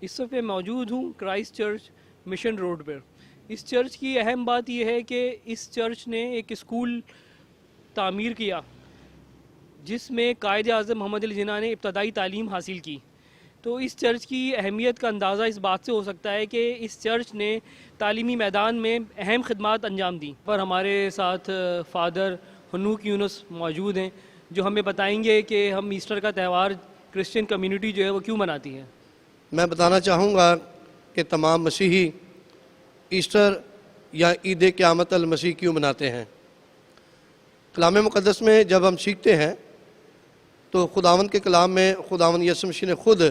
اس وقت میں موجود ہوں کرائسٹ چرچ مشن روڈ پر. اس چرچ کی اہم بات یہ ہے کہ اس چرچ نے ایک اسکول تعمیر کیا جس میں قائد اعظم محمد علی جناح نے ابتدائی تعلیم حاصل کی. تو اس چرچ کی اہمیت کا اندازہ اس بات سے ہو سکتا ہے کہ اس چرچ نے تعلیمی میدان میں اہم خدمات انجام دیں. پر ہمارے ساتھ فادر حنوک یونس موجود ہیں جو ہمیں بتائیں گے کہ ہم ایسٹر کا تہوار کرسچن کمیونٹی جو ہے وہ کیوں مناتی ہے. میں بتانا چاہوں گا کہ تمام مسیحی ایسٹر یا عید قیامت المسیح کیوں مناتے ہیں. کلام مقدس میں جب ہم سیکھتے ہیں تو خداوند کے کلام میں خداوند یسوع مسیح نے خود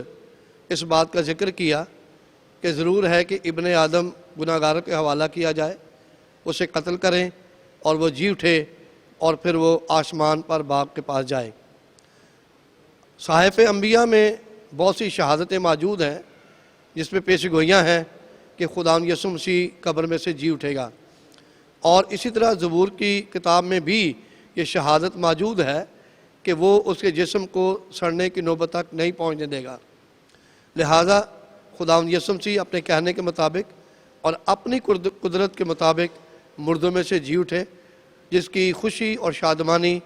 اس بات کا ذکر کیا کہ ضرور ہے کہ ابن آدم گناہ گاروں کے حوالہ کیا جائے، اسے قتل کریں اور وہ جی اٹھے اور پھر وہ آسمان پر باپ کے پاس جائے. صحائف انبیاء میں بہت سی شہادتیں موجود ہیں جس میں پیش گوئیاں ہیں کہ خداوند یسوع مسیح قبر میں سے جی اٹھے گا، اور اسی طرح زبور کی کتاب میں بھی یہ شہادت موجود ہے کہ وہ اس کے جسم کو سڑنے کی نوبت تک نہیں پہنچنے دے گا. لہذا خداوند یسوع مسیح اپنے کہنے کے مطابق اور اپنی قدرت کے مطابق مردوں میں سے جی اٹھے، جس کی خوشی اور شادمانی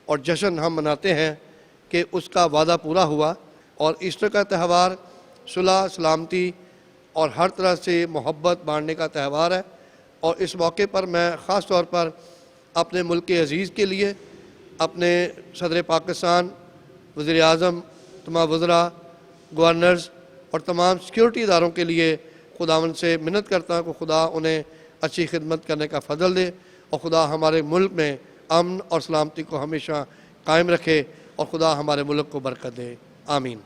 اور جشن ہم مناتے ہیں کہ اس کا وعدہ پورا ہوا. اور ایسٹر کا تہوار صلح، سلامتی اور ہر طرح سے محبت بانٹنے کا تہوار ہے. اور اس موقع پر میں خاص طور پر اپنے ملک عزیز کے لیے، اپنے صدر پاکستان، وزیر اعظم، تمام وزراء، گورنرز اور تمام سیکیورٹی اداروں کے لیے خداوند سے منت کرتا ہوں کہ خدا انہیں اچھی خدمت کرنے کا فضل دے، اور خدا ہمارے ملک میں امن اور سلامتی کو ہمیشہ قائم رکھے، اور خدا ہمارے ملک کو برکت دے. آمین.